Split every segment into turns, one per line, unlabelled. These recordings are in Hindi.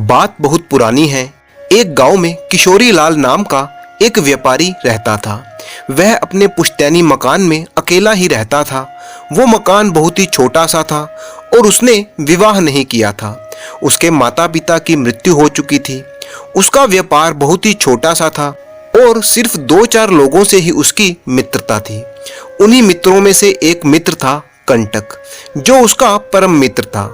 बात बहुत पुरानी है। एक गांव में किशोरी लाल नाम का एक व्यापारी रहता था। वह अपने पुश्तैनी मकान में अकेला ही रहता था। वो मकान बहुत ही छोटा सा था और उसने विवाह नहीं किया था। उसके माता पिता की मृत्यु हो चुकी थी। उसका व्यापार बहुत ही छोटा सा था और सिर्फ 2-4 लोगों से ही उसकी मित्रता थी। उन्हीं मित्रों में से एक मित्र था कंटक, जो उसका परम मित्र था।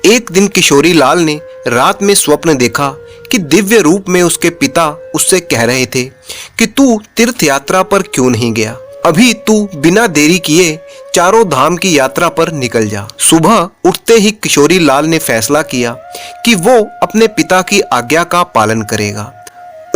एक दिन किशोरी लाल ने रात में स्वप्न देखा कि दिव्य रूप में उसके पिता उससे कह रहे थे कि तू तीर्थ यात्रा पर क्यों नहीं गया, अभी तू बिना देरी किए चारों धाम की यात्रा पर निकल जा। सुबह उठते ही किशोरी लाल ने फैसला किया कि वो अपने पिता की आज्ञा का पालन करेगा।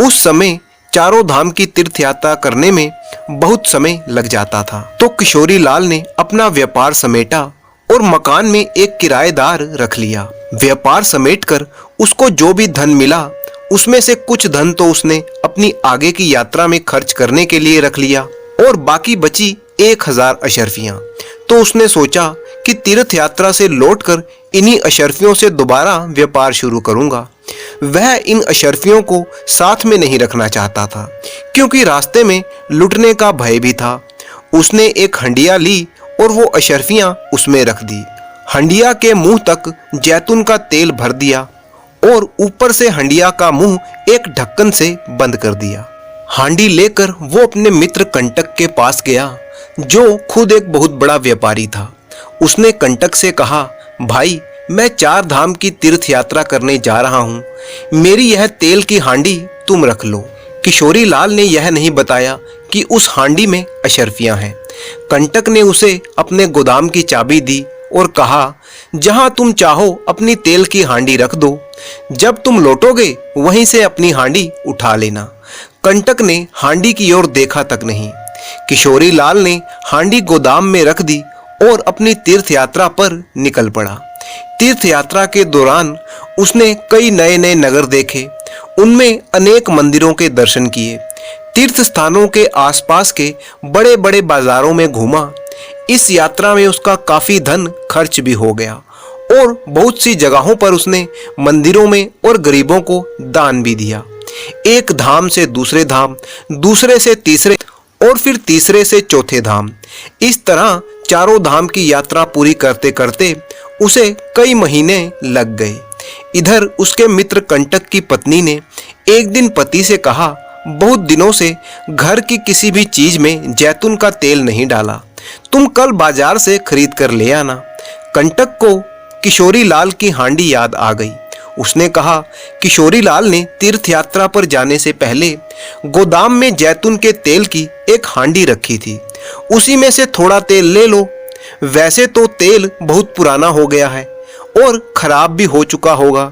उस समय चारों धाम की तीर्थ यात्रा करने में बहुत समय लग जाता था, तो किशोरी लाल ने अपना व्यापार समेटा और मकान में एक किराएदार रख लिया। व्यापार समेटकर उसको जो भी धन मिला उसमें से कुछ धन तो उसने अपनी आगे की यात्रा में खर्च करने के लिए रख लिया और बाकी बची 1000 अशर्फियां। तो उसने सोचा कि तीर्थ यात्रा से लौटकर इन्हीं अशर्फियों से दोबारा व्यापार शुरू करूंगा। वह इन अशर्फियों को साथ में नहीं रखना चाहता था, क्योंकि रास्ते में लुटने का भय भी था। उसने एक हंडिया ली और वो अशर्फियां उसमें रख दी। हंडिया के मुंह तक जैतून का तेल भर दिया और ऊपर से हंडिया का मुंह एक ढक्कन से बंद कर दिया। हांडी लेकर वो अपने मित्र कंटक के पास गया, जो खुद एक बहुत बड़ा व्यापारी था। उसने कंटक से कहा, भाई मैं 4 धाम की तीर्थ यात्रा करने जा रहा हूँ, मेरी यह तेल की हांडी तुम रख लो। किशोरी लाल ने यह नहीं बताया कि उस हांडी में अशर्फियां हैं। कंटक ने उसे अपने गोदाम की चाबी दी और कहा, जहां तुम चाहो अपनी तेल की हांडी रख दो, जब तुम लौटोगे वहीं से अपनी हांडी उठा लेना। कंटक ने हांडी की ओर देखा तक नहीं। किशोरी लाल ने हांडी गोदाम में रख दी और अपनी तीर्थ यात्रा पर निकल पड़ा। तीर्थ यात्रा के दौरान उसने कई नए नए नगर देखे, उनमें अनेक मंदिरों के दर्शन किए, तीर्थ स्थानों के आसपास के बड़े बड़े बाजारों में घूमा। इस यात्रा में उसका काफी धन खर्च भी हो गया और बहुत सी जगहों पर उसने मंदिरों में और गरीबों को दान भी दिया। एक धाम से दूसरे धाम, दूसरे से तीसरे और फिर तीसरे से चौथे धाम, इस तरह चारों धाम की यात्रा पूरी करते करते उसे कई महीने लग गए। इधर उसके मित्र कंटक की पत्नी ने एक दिन पति से कहा, बहुत दिनों से घर की किसी भी चीज में जैतून का तेल नहीं डाला, तुम कल बाजार से खरीद कर ले आना। कंटक को किशोरी लाल की हांडी याद आ गई। उसने कहा, किशोरी लाल ने तीर्थ यात्रा पर जाने से पहले गोदाम में जैतून के तेल की एक हांडी रखी थी, उसी में से थोड़ा तेल ले लो। वैसे तो तेल बहुत पुराना हो गया है और खराब भी हो चुका होगा,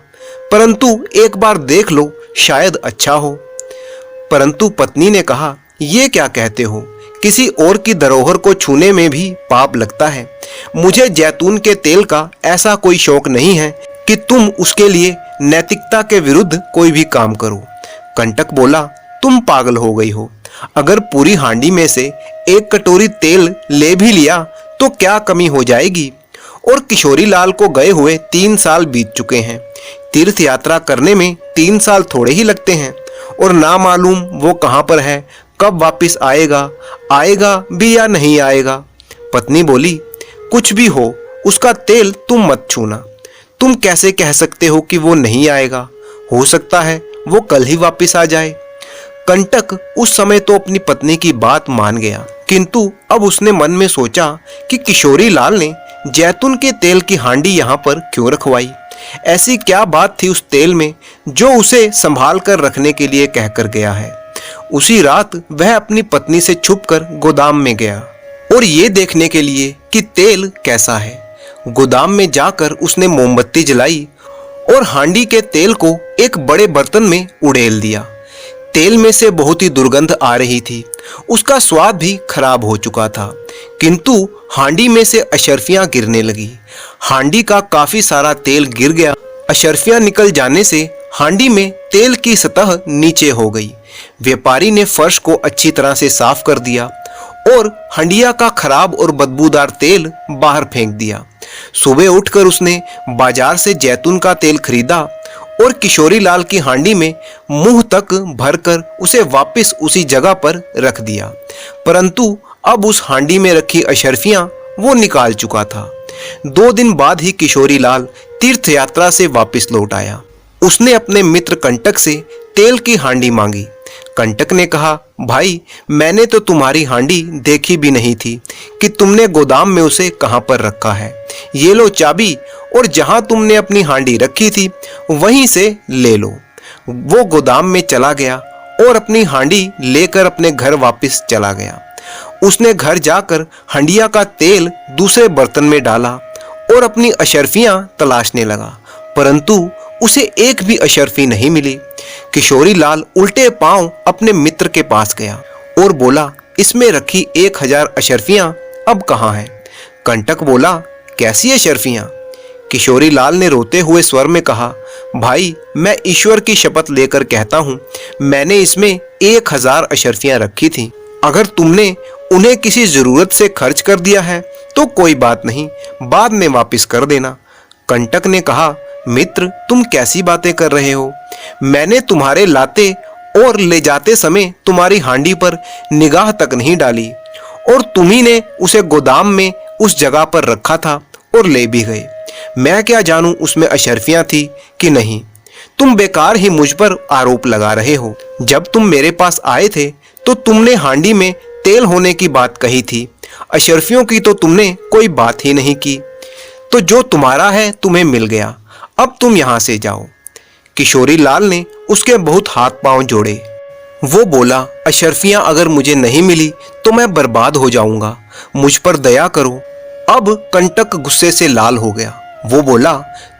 परंतु एक बार देख लो, शायद अच्छा हो। परंतु पत्नी ने कहा, ये क्या कहते हो, किसी और की धरोहर को छूने में भी पाप लगता है। मुझे जैतून के तेल का ऐसा कोई शौक नहीं है कि तुम उसके लिए नैतिकता के विरुद्ध कोई भी काम करो। कंटक बोला, तुम पागल हो गई हो, अगर पूरी हांडी में से एक कटोरी तेल ले भी लिया तो क्या कमी हो जाएगी। और किशोरी लाल को गए हुए 3 साल बीत चुके हैं। तीर्थ यात्रा करने में 3 साल थोड़े ही लगते हैं और ना मालूम वो कहाँ पर है, कब वापस आएगा, आएगा भी या नहीं आएगा। पत्नी बोली, कुछ भी हो, उसका तेल तुम मत छूना। तुम कैसे कह सकते हो कि वो नहीं आएगा, हो सकता है वो कल ही वापस आ जाए। कंटक उस समय तो अपनी पत्नी की बात मान गया, किंतु अब उसने मन में सोचा कि किशोरी लाल ने जैतून के तेल की हांडी यहाँ पर क्यों रखवाई। ऐसी क्या बात थी उस तेल में जो उसे संभाल कर रखने के लिए कहकर गया है। उसी रात वह अपनी पत्नी से छुपकर गोदाम में गया और ये देखने के लिए कि तेल कैसा है। गोदाम में जाकर उसने मोमबत्ती जलाई और हांडी के तेल को एक बड़े बर्तन में उड़ेल दिया। तेल में से बहुत ही दुर्गंध आ रही थी, उसका स्वाद भी खराब हो चुका था, किंतु हांडी में से अशर्फियां गिरने लगी। हांडी का काफी सारा तेल गिर गया। अशर्फियां निकल जाने से हांडी में तेल की सतह नीचे हो गई। व्यापारी ने फर्श को अच्छी तरह से साफ कर दिया और हंडिया का खराब और बदबूदार तेल बाहर फेंक दिया। सुबह उठकर उसने बाजार से जैतून का तेल खरीदा और किशोरी लाल की हांडी में मुंह तक भरकर उसे वापस उसी जगह पर रख दिया। परंतु अब उस हांडी में रखी अशर्फियां वो निकाल चुका था। 2 दिन बाद ही किशोरी लाल तीर्थ यात्रा से वापस लौट आया। उसने अपने मित्र कंटक से तेल की हांडी मांगी। कंटक ने कहा, भाई मैंने तो तुम्हारी हांडी देखी भी नहीं थी कि तुमने गोदाम में उसे कहां पर रखा है। ये लो चाबी, और जहां तुमने अपनी हांडी रखी थी वहीं से ले लो। वो गोदाम में चला गया और अपनी हांडी लेकर अपने घर वापस चला गया। उसने घर जाकर हंडिया का तेल दूसरे बर्तन में डाला और अपनी अशर्फियां तलाशने लगा, परंतु उसे एक भी अशर्फी नहीं मिली। किशोरी लाल उल्टे पांव अपने मित्र के पास गया और बोला, इसमें रखी 1000 अशर्फियां अब कहाँ हैं? कंटक बोला, कैसी अशर्फियां? किशोरी लाल ने रोते हुए स्वर में कहा, भाई मैं ईश्वर की शपथ लेकर कहता हूं, मैंने इसमें 1000 अशर्फियां रखी थी। अगर तुमने उन्हें किसी जरूरत से खर्च कर दिया है तो कोई बात नहीं, बाद में वापस कर देना। कंटक ने कहा, मित्र तुम कैसी बातें कर रहे हो? मैंने तुम्हारे लाते और ले जाते समय तुम्हारी हांडी पर निगाह तक नहीं डाली, और तुम्ही ने उसे गोदाम में उस जगह पर रखा था और ले भी गए। मैं क्या जानूं उसमें अशर्फियां थी कि नहीं? तुम बेकार ही मुझ पर आरोप लगा रहे हो। जब तुम मेरे पास आए थे तो तुमने हांडी में तेल होने की बात कही थी, अशर्फियों की तो तुमने कोई बात ही नहीं की। तो जो तुम्हारा है तुम्हें मिल गया, अब तुम यहां से जाओ। किशोरी लाल ने उसके बहुत हाथ पांव जोड़े। वो बोला, अशर्फियां अगर मुझे नहीं मिली तो मैं बर्बाद हो जाऊंगा, मुझ पर दया करो। अब कंटक गुस्से से लाल हो गया। वो बोला,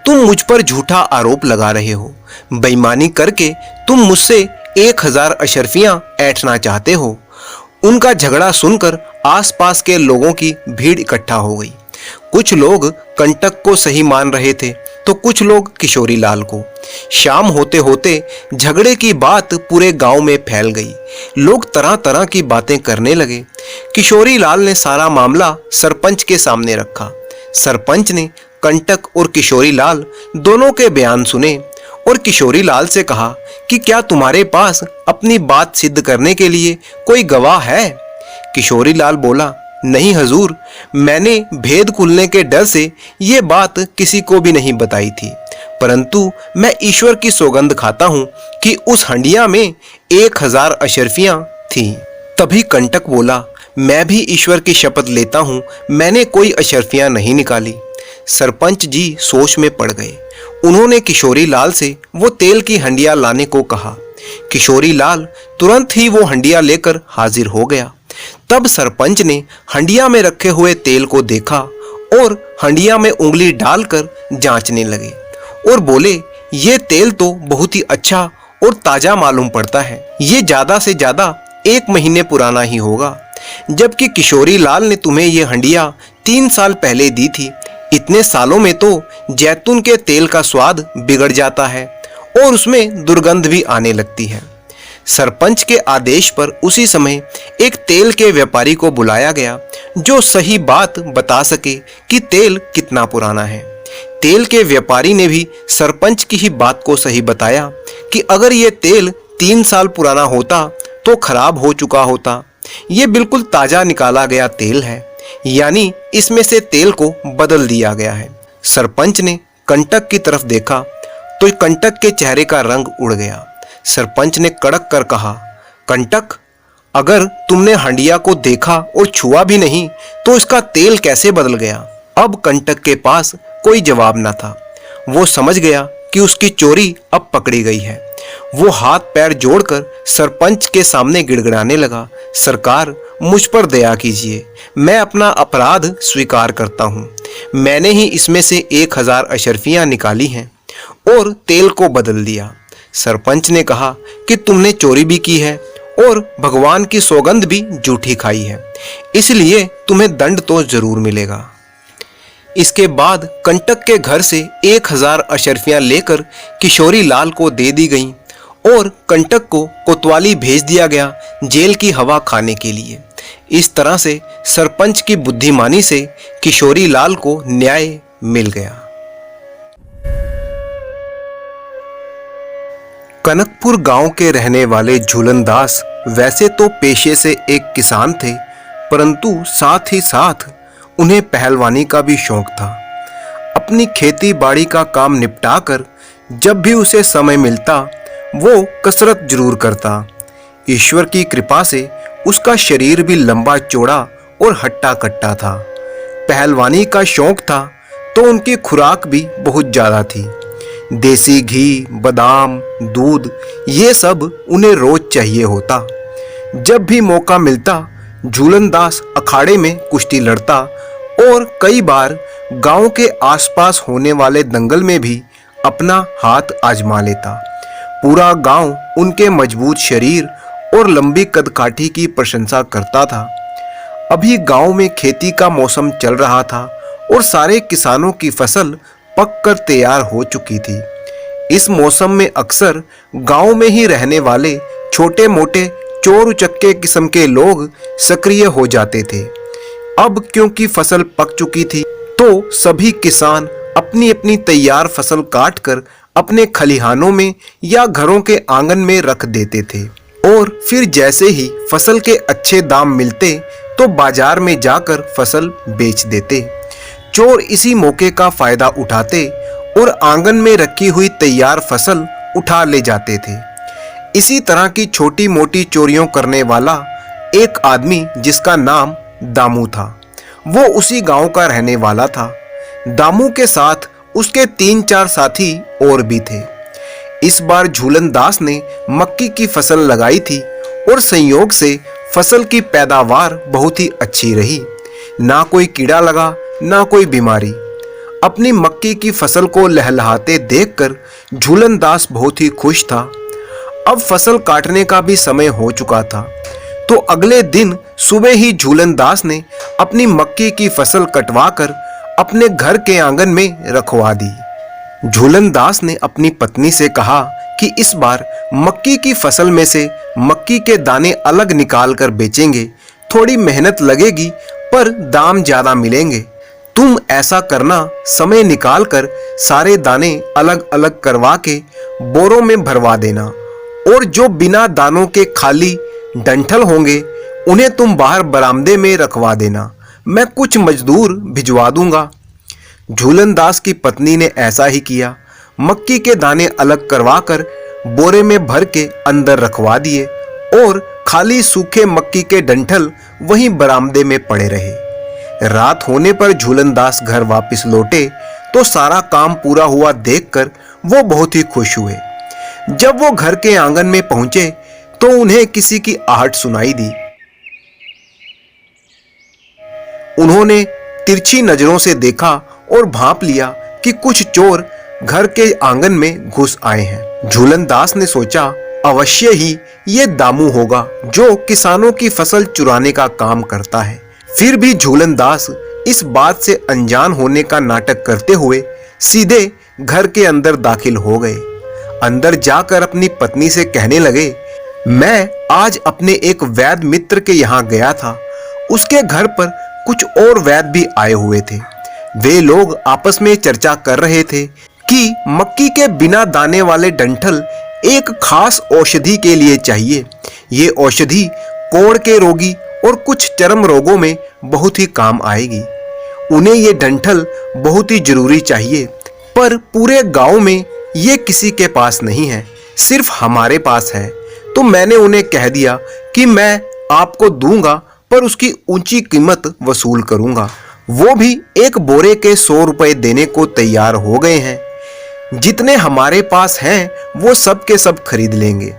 तुम मुझ पर झूठा आरोप लगा रहे हो, बेईमानी करके तुम मुझसे 1000 अशर्फियां ऐंठना चाहते हो। उनका झगड़ा सुनकर आसपास के लोगों की भीड़ इकट्ठा हो गई। कुछ लोग कंटक को सही मान रहे थे तो कुछ लोग किशोरी लाल को। शाम होते होते झगड़े की बात पूरे गांव में फैल गई। लोग तरह तरह की बातें करने लगे। किशोरी लाल ने सारा मामला सरपंच के सामने रखा। सरपंच ने कंटक और किशोरी लाल दोनों के बयान सुने और किशोरी लाल से कहा कि क्या तुम्हारे पास अपनी बात सिद्ध करने के लिए कोई गवाह है? किशोरी लाल बोला, नहीं हजूर, मैंने भेद खुलने के डर से ये बात किसी को भी नहीं बताई थी, परंतु मैं ईश्वर की सौगंध खाता हूँ कि उस हंडिया में 1000 अशर्फियां थीं। तभी कंटक बोला, मैं भी ईश्वर की शपथ लेता हूँ, मैंने कोई अशर्फियां नहीं निकाली। सरपंच जी सोच में पड़ गए। उन्होंने किशोरी लाल से वो तेल की हंडिया लाने को कहा। किशोरी लाल तुरंत ही वो हंडिया लेकर हाजिर हो गया। तब सरपंच ने हंडिया में रखे हुए तेल को देखा और हंडिया में उंगली डालकर जांचने लगे और बोले, ये तेल तो बहुत ही अच्छा और ताजा मालूम पड़ता है, ये ज्यादा से ज्यादा 1 महीने पुराना ही होगा, जबकि किशोरी लाल ने तुम्हें ये हंडिया 3 साल पहले दी थी। इतने सालों में तो जैतून के तेल का स्वाद बिगड़ जाता है और उसमें दुर्गंध भी आने लगती है। सरपंच के आदेश पर उसी समय एक तेल के व्यापारी को बुलाया गया जो सही बात बता सके कि तेल कितना पुराना है। तेल के व्यापारी ने भी सरपंच की ही बात को सही बताया कि अगर ये तेल 3 साल पुराना होता तो खराब हो चुका होता। ये बिल्कुल ताजा निकाला गया तेल है, यानी इसमें से तेल को बदल दिया गया है। सरपंच ने कंटक की तरफ देखा तो कंटक के चेहरे का रंग उड़ गया। सरपंच ने कड़क कर कहा, कंटक, अगर तुमने हंडिया को देखा और छुआ भी नहीं तो इसका तेल कैसे बदल गया? अब कंटक के पास कोई जवाब न था। वो समझ गया कि उसकी चोरी अब पकड़ी गई है। वो हाथ पैर जोड़कर सरपंच के सामने गिड़गिड़ाने लगा, सरकार मुझ पर दया कीजिए, मैं अपना अपराध स्वीकार करता हूँ। मैंने ही इसमें से 1000 अशर्फियाँ निकाली हैं और तेल को बदल दिया। सरपंच ने कहा कि तुमने चोरी भी की है और भगवान की सौगंध भी झूठी खाई है, इसलिए तुम्हें दंड तो जरूर मिलेगा। इसके बाद कंटक के घर से 1000 अशर्फियां लेकर किशोरी लाल को दे दी गईं और कंटक को कोतवाली भेज दिया गया जेल की हवा खाने के लिए। इस तरह से सरपंच की बुद्धिमानी से किशोरी लाल को न्याय मिल गया। कनकपुर गांव के रहने वाले झूलन दास वैसे तो पेशे से एक किसान थे, परंतु साथ ही साथ उन्हें पहलवानी का भी शौक था। अपनी खेती बाड़ी का काम निपटाकर जब भी उसे समय मिलता वो कसरत जरूर करता। ईश्वर की कृपा से उसका शरीर भी लंबा चौड़ा और हट्टा कट्टा था। पहलवानी का शौक था तो उनकी खुराक भी बहुत ज्यादा थी। देसी घी, बादाम, दूध ये सब उन्हें रोज चाहिए होता। जब भी मौका मिलता झूलन दास अखाड़े में कुश्ती लड़ता और कई बार गांव के आसपास होने वाले दंगल में भी अपना हाथ आजमा लेता। पूरा गांव उनके मजबूत शरीर और लंबी कदकाठी की प्रशंसा करता था। अभी गांव में खेती का मौसम चल रहा था और सारे किसानों की फसल पककर तैयार हो चुकी थी। इस मौसम में अक्सर गांव में ही रहने वाले छोटे मोटे चोर उचक्के किस्म के लोग सक्रिय हो जाते थे। अब क्योंकि फसल पक चुकी थी तो सभी किसान अपनी अपनी तैयार फसल काटकर अपने खलिहानों में या घरों के आंगन में रख देते थे और फिर जैसे ही फसल के अच्छे दाम मिलते तो बाजार में जाकर फसल बेच देते। चोर इसी मौके का फायदा उठाते और आंगन में रखी हुई तैयार फसल उठा ले जाते थे। इसी तरह की छोटी मोटी चोरियों करने वाला एक आदमी जिसका नाम दामू था, वो उसी गांव का रहने वाला था। दामू के साथ उसके 3-4 साथी और भी थे। इस बार झूलन दास ने मक्की की फसल लगाई थी और संयोग से फसल की पैदावार बहुत ही अच्छी रही। ना कोई कीड़ा लगा ना कोई बीमारी। अपनी मक्की की फसल को लहलहाते देखकर झूलन दास बहुत ही खुश था। अब फसल काटने का भी समय हो चुका था तो अगले दिन सुबह ही झूलन दास ने अपनी मक्की की फसल कटवाकर अपने घर के आंगन में रखवा दी। झूलन दास ने अपनी पत्नी से कहा कि इस बार मक्की की फसल में से मक्की के दाने अलग निकाल कर बेचेंगे। थोड़ी मेहनत लगेगी पर दाम ज्यादा मिलेंगे। तुम ऐसा करना, समय निकाल कर सारे दाने अलग अलग करवा के बोरों में भरवा देना और जो बिना दानों के खाली डंठल होंगे उन्हें तुम बाहर बरामदे में रखवा देना। मैं कुछ मजदूर भिजवा दूंगा। झूलन दास की पत्नी ने ऐसा ही किया। मक्की के दाने अलग करवा कर बोरे में भर के अंदर रखवा दिए और खाली सूखे मक्की के डंठल वहीं बरामदे में पड़े रहे। रात होने पर झूलन दास घर वापस लौटे तो सारा काम पूरा हुआ देखकर वो बहुत ही खुश हुए। जब वो घर के आंगन में पहुंचे तो उन्हें किसी की आहट सुनाई दी। उन्होंने तिरछी नजरों से देखा और भांप लिया कि कुछ चोर घर के आंगन में घुस आए हैं। झूलन दास ने सोचा अवश्य ही ये दामू होगा जो किसानों की फसल चुराने का काम करता है। फिर भी झूलन दास इस बात से अनजान होने का नाटक करते हुए सीधे घर के अंदर दाखिल हो गए। अंदर जाकर अपनी पत्नी से कहने लगे, मैं आज अपने एक वैद्य मित्र के यहाँ गया था। उसके घर पर कुछ और वैद्य भी आए हुए थे। वे लोग आपस में चर्चा कर रहे थे कि मक्की के बिना दाने वाले डंठल एक खास औषधि के लिए चाहिए। ये औषधि कोढ़ के रोगी और कुछ चर्म रोगों में बहुत ही काम आएगी। उन्हें ये डंठल बहुत ही जरूरी चाहिए, पर पूरे गांव में ये किसी के पास नहीं है, सिर्फ हमारे पास है। तो मैंने उन्हें कह दिया कि मैं आपको दूंगा पर उसकी ऊंची कीमत वसूल करूंगा। वो भी एक बोरे के 100 रुपए देने को तैयार हो गए हैं। जितने हमारे पास हैं वो सब के सब खरीद लेंगे।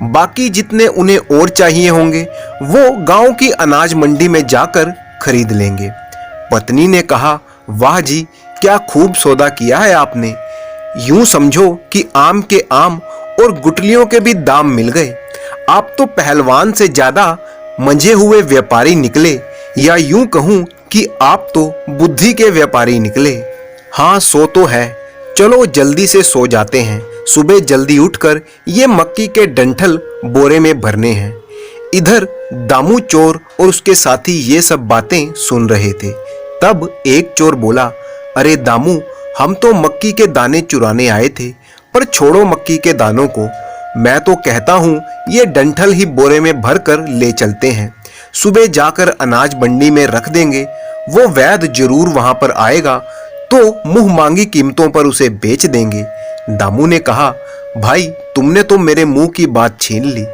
बाकी जितने उन्हें और चाहिए होंगे वो गांव की अनाज मंडी में जाकर खरीद लेंगे। पत्नी ने कहा, वाह जी, क्या खूब सौदा किया है आपने। यूं समझो कि आम के आम और गुठलियों के भी दाम मिल गए। आप तो पहलवान से ज्यादा मंझे हुए व्यापारी निकले, या यूं कहूं कि आप तो बुद्धि के व्यापारी निकले। हाँ, सो तो है। चलो जल्दी से सो जाते हैं। सुबह जल्दी उठकर ये मक्की के डंठल बोरे में भरने हैं। इधर दामू चोर और उसके साथी ये सब बातें सुन रहे थे। तब एक चोर बोला, अरे दामू, हम तो मक्की के दाने चुराने आए थे, पर छोड़ो मक्की के दानों को। मैं तो कहता हूँ ये डंठल ही बोरे में भर कर ले चलते हैं, सुबह जाकर अनाज मंडी में रख देंगे, वो वैद जरूर वहां पर आएगा तो मुंह मांगी कीमतों पर उसे बेच देंगे। दामू ने कहा, भाई तुमने तो मेरे मुंह की बात छीन ली,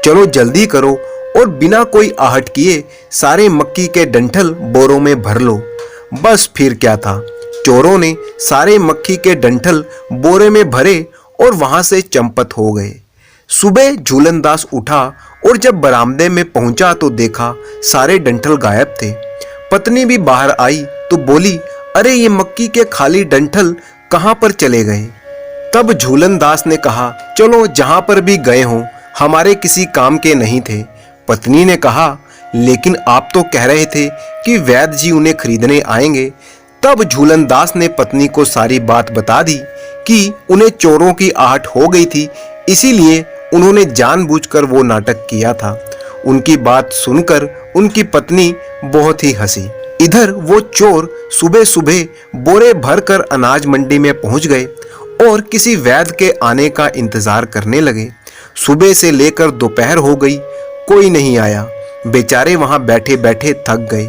चलो जल्दी करो और बिना कोई आहट किए सारे मक्की के डंठल बोरों में भर लो। बस फिर क्या था, चोरों ने सारे मक्की के डंठल बोरे में भरे और वहां से चंपत हो गए। सुबह झूलनदास उठा और जब बरामदे में पहुंचा तो देखा सारे डंठल गायब थे। पत्नी भी बाहर आई तो बोली, अरे ये मक्की के खाली डंठल कहां पर चले गए। तब झूलनदास ने कहा, चलो जहां पर भी गए हों हमारे किसी काम के नहीं थे। पत्नी ने कहा, लेकिन आप तो कह रहे थे कि वैद्य जी उन्हें खरीदने आएंगे। तब झूलनदास ने पत्नी को सारी बात बता दी कि उन्हें चोरों की आहट हो गई थी, इसीलिए उन्होंने जानबूझकर वो नाटक किया था। उनकी बात सुनकर उनकी पत्नी बहुत ही हंसी। इधर वो चोर सुबह सुबह बोरे भरकर अनाज मंडी में पहुंच गए और किसी वैद्य के आने का इंतजार करने लगे। सुबह से लेकर दोपहर हो गई, कोई नहीं आया। बेचारे वहां बैठे बैठे थक गए।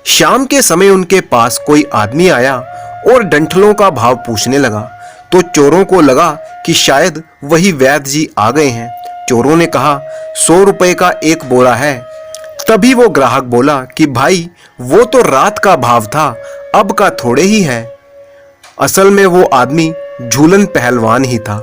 शाम के समय उनके पास कोई आदमी आया और डंठलों का भाव पूछने लगा, तो चोरों को लगा कि शायद वही वैद्य जी आ गए हैं। चोरों ने कहा, 100 रुपए का एक बोरा है। तभी वो ग्राहक बोला कि भाई वो तो रात का भाव था, अब का थोड़े ही है। असल में वो आदमी झूलन पहलवान ही था।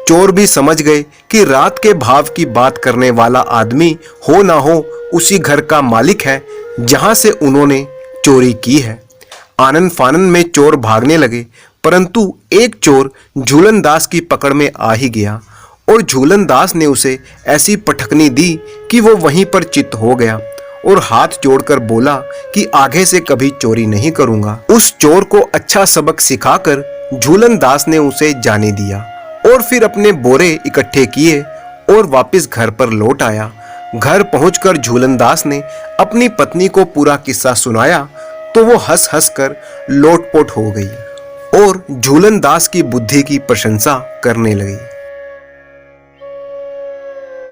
चोर भी समझ गए कि रात के भाव की बात करने वाला आदमी हो ना हो उसी घर का मालिक है जहां से उन्होंने चोरी की है। आनंद फानन में चोर भागने लगे, परंतु एक चोर झूलनदास की पकड़ में आ ही गया और झूलनदास ने उसे ऐसी पटखनी दी कि वो वहीं पर चित्त हो गया और हाथ जोड़कर बोला कि आगे से कभी चोरी नहीं करूंगा। उस चोर को अच्छा सबक सिखाकर झूलनदास ने उसे जाने दिया और फिर अपने बोरे इकट्ठे किए और वापस घर पर लौट आया। घर पहुंचकर झूलनदास ने अपनी पत्नी को पूरा किस्सा सुनाया तो वो हंस हंस कर लोटपोट हो गई और झूलनदास की बुद्धि की प्रशंसा करने लगी।